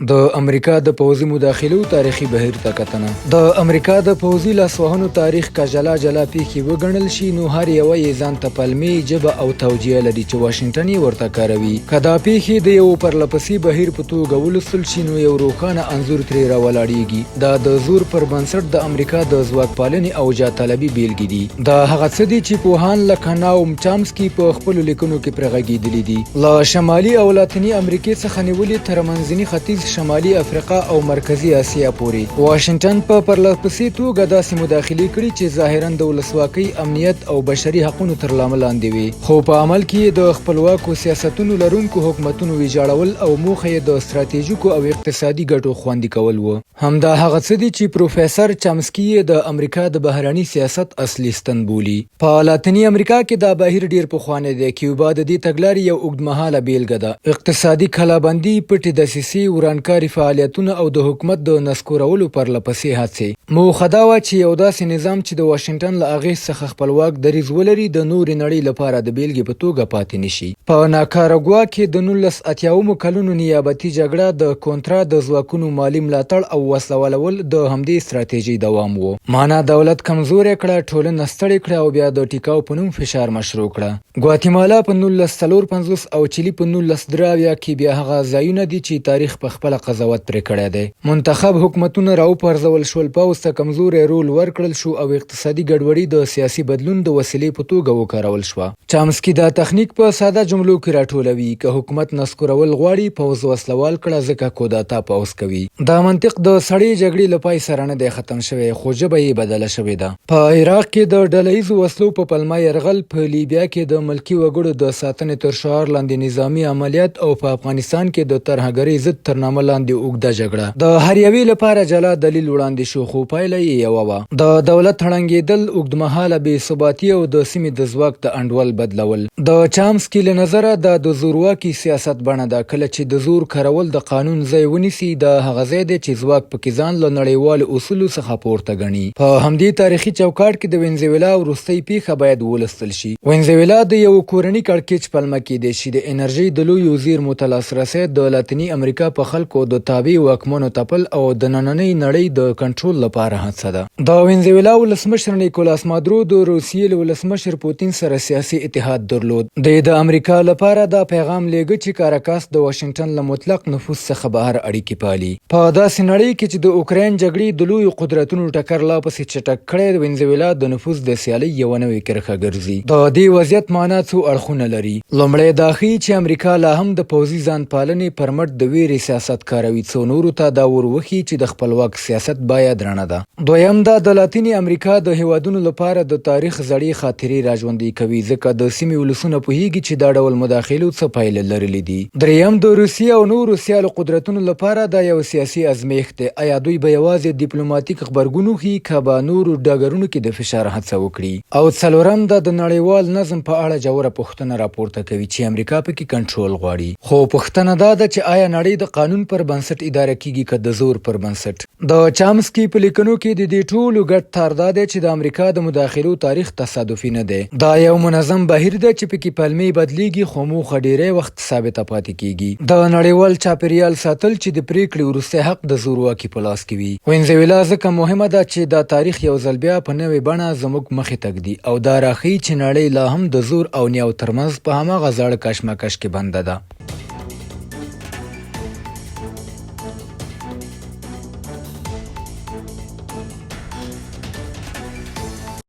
د امریکا د پوځي مداخلو تاریخي بهیر ته کتنه. د امریکا د پوځي لاسوهنو تاریخ که جلا پیښې وګڼل شي نو هر یوه یې ځان ته پلمې ژبه او توجیه لري چې واشنګټن یې ورته کاروي. که دا پیښې د یو پرلپسې بهیر په توګه ولوستل شي نو یو روښانه انځور ترې راولاړیږي. دا د زور پر بنسټ د امریکا د ځواکپالنې او جاطلبي بیلګې دي. دا هغه څه دي چې پوهان لکه ناوم چامسکي په خپلو لیکنو کې پرې غږېدلي دي. له شمالي او لاتیني امریکې څخه نیولې تر منځني ختیځ، شمالي افریقا او مرکزي اسیا پورې واشنګټن په پرلپسې توګه داسې مداخلې کړي چې ظاهراً د ولسواکۍ، امنیت او بشري حقونو تر لامل لاندې وي، خو په عمل کې د خپلواکو سیاستونو لرونکو حکومتونو ویجاړول او موخه یې د ستراتیژیکو او اقتصادي ګټو خوندي کول و. همدا هغه څه دي چې پروفیسور چامسکي یې د امریکا د بهرني سیاست اصلي ستن بولي. په لاتیني امریکا کې دا بهیر ډیر پخوانی دی. کیوبا د دې تګلارې یو اوږدمهاله بیلګه ده. اقتصادي کلابندي، پټې دسیسې، ورانکاري فعالیتونه او د حکومت د نسکورولو پرلپسې هڅې. موخه دا وه چې یو داسې نظام چې د واشنګټن له اغېز څخه خپلواک دریځ ولري د نورې نړۍ لپاره د بیلګې په توګه پاتې نشي. په ناکاراګوا کې د 1980 کلونو نیابتي جګړه د کونترا د ځواکونو مالي ملاتړ او وسلوالول د همدې ستراتیژۍ دوام و. معنا دولت کمزوری کړه، ټولنه ستړې کړه او بیا د ټیکاو په نوم فشار مشروع کړه. ګواتیمالا په 1954 او چیلي په 1983 کې بیا هغه ځایونه دي چې تاریخ په خپل قضاوت پرې کړی دی. منتخب حکومتونه راوپرځول شول، پوځ ته کمزوری رول ورکړل شو او اقتصادي ګډوډي د سیاسي بدلون د وسیلې په توګه وکارول شوه. چامسکي دا تخنیک په ساده جملو کې راټولوي: که حکومت نسکورول غواړي، پوځ وسلوال کړه ځکه کودتا پوځ کوي. دا منطق د سړې جګړې له پای سره نه دی ختم شوی، خو ژبه یې بدله شوې ده. په عراق کې د ډله ییزو وسلو په پلمه یرغل، په لیبیا کې د ملکي وګړو د ساتنې تر شعار لاندې نظامي عملیات او په افغانستان کې د ترهګرۍ ضد تر نامه لاندې اوږده جګړه. د هر یوې لپاره جلا دلیل وړاندې شو، خو پایله یې یوه وه: د دولت ړنګېدل، اوږدمهاله بې ثباتي او د سیمې د ځواک د انډول بدلول. د چامسکي له نظره دا د زورواکي سیاست بڼه ده. کله چې د زور کارول د قانون ځای ونیسي، دا هغه ځای دی چې ځواک پکې ځان له نړیوالو اصولو څخه پورته ګڼي. په همدې تاریخي چوکاټ کې د وینزویلا وروستۍ پیښه باید ولوستل شي. وینزویلا د یو کورني کړکېچ پلمه کېدای شي. د انرژۍ د لویو زیرمو ته لاسرسی د لاتیني امریکا په خلکو د تابع واکمنو تپل او د نننۍ نړۍ د کنټرول لپاره هڅه ده. د وینزویلا ولسمشر نیکولاس مادورو د روسیې له ولسمشر پوتین سره سیاسي اتحاد درلود. د امریکا لپاره دا پیغام لیږه چې کاراکاس د واشنګټن له مطلق نفوذ څخه بهر اړیکې پالي. په داسې نړۍ کې چې د اوکراین جګړې د لویو قدرتونو ټکر لا پسې چټک کړی، د وینزویلا د نفوذ د سیالۍ یوه نوې کرښه ګرځي. د دې وضعیت معنا څو اړخونه لري. لومړی دا ښیي چې امریکا لا هم د پوځي ځان پالنې پر مټ د ویرې سیاست کاروي، څو نورو ته دا وروښيي چې د خپلواک سیاست باید رڼه ده. دویم دا د لاتینې امریکا د هیوادونو لپاره د تاریخ زړې خاطرې راژوندۍ کوي، ځکه د سیمې ولسونه پوهیږي چې دا ډول مداخلو څه پایلې لرلې دي. دریم د روسیې او نورو سیالو قدرتونو لپاره دا یو سیاسي ازمېښت دی. آیا دوی به یوازې ډیپلوماتیک غبرګون وښيي که به نورو ډګرونو کې د فشار هڅه وکړي؟ او څلورم دا د نړیوال نظم په اړه ژوره پوښتنه راپورته کوي چې امریکا پکې کنټرول غواړي. خو پوښتنه دا ده چې آیا نړۍ د قانون پر بنسټ اداره کیږي که د زور پر بنسټ؟ د چامسکي په لیکنو کې د دې ټولو ګډ تار دا دی چې د امریکا د مداخلو تاریخ تصادفي نه دی. دا یو منظم بهیر دی چې پکې پلمې بدلیږي، خو موخه ډیری وخت ثابته پاتې کیږي: د نړیوال چاپیریال ساتل چې د پریکړې وروستی حق د زورواکي په لاس کې وي. وینزویلا ځکه مهمه ده چې دا تاریخ یو ځل بیا په نوې بڼه زموږ مخې ته ږدي او دا راښيي چې نړۍ لا هم د زور او نیاو ترمنځ په هماغه زاړه کشمکش کې بنده ده.